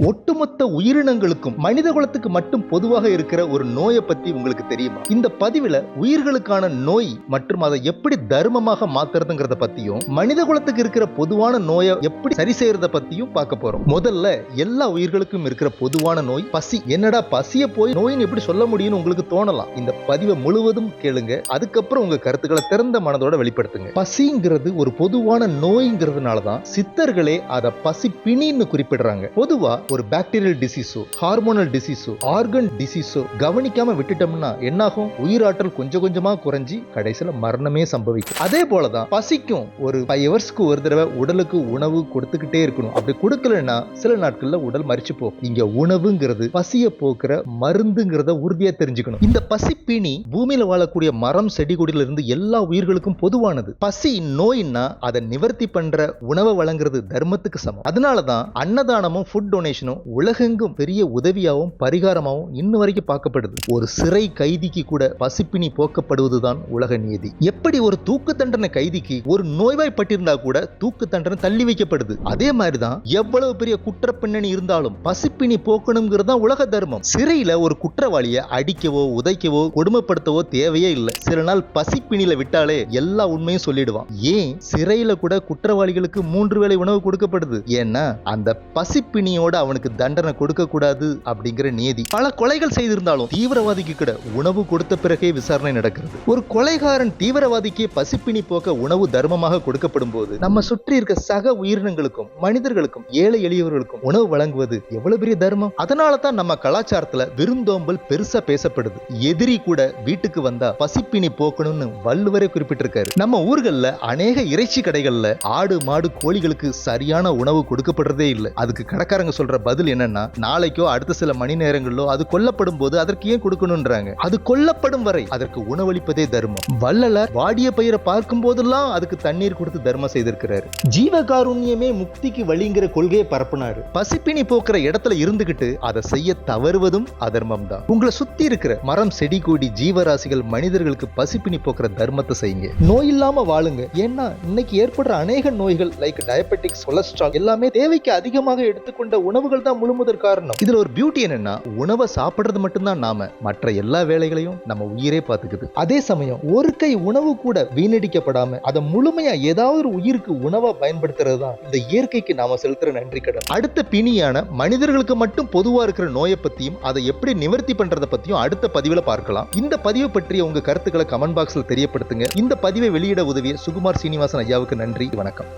ஒட்டுமொத்த உயிரினங்களுக்கும் மனித குலத்துக்கு மட்டும் பொதுவாக இருக்கிற ஒரு நோயை பத்தி உங்களுக்கு தெரியுமா? இந்த பதிவுல உயிர்களுக்கான நோய் மற்றும் அதை எப்படி தர்மமாக மாத்துறதுங்கிறத பத்தியும் மனித குலத்துக்கு இருக்கிற பொதுவான நோயை எப்படி சரி செய்யறத பத்தியும் பார்க்க போறோம். முதல்ல எல்லா உயிர்களுக்கும் இருக்கிற பொதுவான நோய் பசி. என்னடா பசிய போய் நோயின்னு எப்படி சொல்ல முடியும்னு உங்களுக்கு தோணலாம். இந்த பதிவை முழுவதும் கேளுங்க, அதுக்கப்புறம் உங்க கருத்துக்களை திறந்த மனதோட வெளிப்படுத்துங்க. பசிங்கிறது ஒரு பொதுவான நோய்ங்கிறதுனாலதான் சித்தர்களே அதை பசி பிணின்னு குறிப்பிடுறாங்க. பொதுவா ஒரு பாக்டீரியல் டிசீஸோ ஹார்மோனல் டிசீஸோ ஆர்கன் டிசீஸோ கவனிக்காம விட்டுட்டோம்னா என்னாகும்? உயிராற்றல் கொஞ்சம் கொஞ்சமா குறைஞ்சி கடைசியில மரணமே சம்பவிக்கும். அதே போலதான் பசிக்கும் ஒரு 5 ஹவர்ஸ்க்கு ஒரு தடவை உடலுக்கு உணவு கொடுத்துக்கிட்டே இருக்கணும். அப்படி கொடுக்கலன்னா சில நாட்கள்ல உடல் மரிச்சு போகும். இங்க உணவுங்கிறது பசிய போக்குற மருந்துங்கிறத உறுதியா தெரிஞ்சுக்கணும். இந்த பசி பிணி பூமியில வாழக்கூடிய மரம் செடி கொடியில இருந்து எல்லா உயிர்களுக்கும் பொதுவானது. பசி நோயின்னா அதை நிவர்த்தி பண்ற உணவை வழங்குறது தர்மத்துக்கு சமம். அதனாலதான் அன்னதானமும் ஃபுட் டொனேஷனும் உலகெங்கும் பெரிய உதவியாகவும் பரிகாரமாகவும் இன்னும் வரைக்கும் பார்க்கப்படுது. ஒரு சிறை கைதிக்கு கூட பசிப்பினி போக்கப்படுவதுதான் உலக நீதி. எப்படி ஒரு தூக்கு தண்டனை கைதிக்கு ஒரு நோய்வாய்ப்பட்டிருந்தா கூட தூக்கு தண்டனை தள்ளி வைக்கப்படுது, அதே மாதிரிதான் எவ்வளவு பெரிய குற்ற பின்னணி இருந்தாலும் பசிப்பினி போக்கணுங்கிறது தான் உலக தர்மம். சிறையில ஒரு குற்றவாளியை அடிக்கவோ உதைக்கவோ கொடுமைப்படுத்தவோ தேவையே இல்லை. சில நாள் பசிப்பினில விட்டாலே எல்லா உண்மையும் சொல்லிடுவான். ஏன் சிறையில கூட குற்றவாளிகளுக்கு 3 வேளை உணவு கொடுக்கப்படுது? ஏன்னா அந்த பசிப்பிணியோட அவனுக்கு தண்டனை கொடுக்க கூடாது அப்படிங்கிற நீதி. பல கொலைகள் செய்திருந்தாலும் தீவிரவாதிக்கு கூட உணவு கொடுத்த பிறகே விசாரணை நடக்கிறது. ஒரு கொலைகாரன் தீவிரவாதிக்கு பசிப்பிணி போக்க உணவு தர்மமாக கொடுக்கப்படும் போது நம்ம சுற்றி இருக்க சக உயிரினங்களுக்கும் மனிதர்களுக்கும் ஏழை எளியவர்களுக்கும் உணவு வழங்குவது எவ்வளவு பெரிய தர்மம். அதனால தான் நம்ம கலாச்சாரத்துல விருந்தோம்பல் பெருசா பேசப்படுது. எதிரி கூட வீட்டுக்கு வந்தா பசிப்பினி போக்கணும்னு வள்ளுவரே குறிப்பிட்டிருக்காரு. நம்ம ஊர்கள்ல அநேக இறைச்சி கடைகள்ல ஆடு மாடு கோழிகளுக்கு சரியான உணவு கொடுக்கப்படுறதே இல்லை. அதுக்கு கடைக்காரங்க சொல்ற பதில் என்னன்னா, நாளைக்கோ அடுத்த சில மணி நேரங்களோ அது கொல்லப்படும் போது அதற்கு ஏன் கொடுக்கணும்ன்றாங்க. அது கொல்லப்படும் வரை அதற்கு உணவளிப்பதே தர்மம். வள்ளலார் வாடிய பயிரை பார்க்கும் போதெல்லாம் அதுக்கு தண்ணீர் கொடுத்து தர்மம் செய்திருக்கிறாரு. ஜீவகாருண்யமே முக்திக்கு வழிங்கிற கொள்கையை பரப்புனாரு. பசிப்பினி போக்குற இடத்துல இருந்துகிட்டு அதை செய்ய தவறுவதும் அதர்மம் தான். உங்களை சுத்தி இருக்கிற மரம் செடி கொடி ஜீவராசிகள் மனிதர்களுக்கு பசிப்பினி போக்குற தர்மத்தை செய்யுங்க. நோய் இல்லாம வாழுங்க. ஏன்னா இன்னைக்கு ஏற்படுற அநேக நோய்கள் லைக் டயபெட்டிக்ஸ், கொலஸ்ட்ரால் எல்லாமே தேவைக்கு அதிகமாக எடுத்துக்கொண்ட உணவுகள் தான் முழுமுதற் காரணம். இதுல ஒரு பியூட்டி என்னன்னா, உணவை சாப்பிடுறது மட்டும்தான் நாம, மற்ற எல்லா வேலைகளையும் நம்ம உயிரே பார்த்துக்குது. அதே சமயம் ஒரு கை உணவு கூட வீணடிக்கப்படாம அதை முழுமையா ஏதாவது ஒரு உயிருக்கு உணவா பயன்படுத்துறது தான் இந்த இயற்கைக்கு நாம செலுத்துற நன்றி கடன். அடுத்த பிணியான மனிதர்களுக்கு மட்டும் பொதுவா இருக்கிற நோயை பத்தியும் அதை எப்படி நிவர்த்தி பண்றதை பத்தியும் அடுத்த பதிவுல பார்க்கலாம். இந்த பதிவை பற்றிய உங்க கருத்துக்களை கமெண்ட் பாக்ஸ்ல தெரியப்படுத்துங்க. இந்த பதிவை வெளியிட உதவிய சுகுமார் சீனிவாசன் ஐயாவுக்கு நன்றி. வணக்கம்.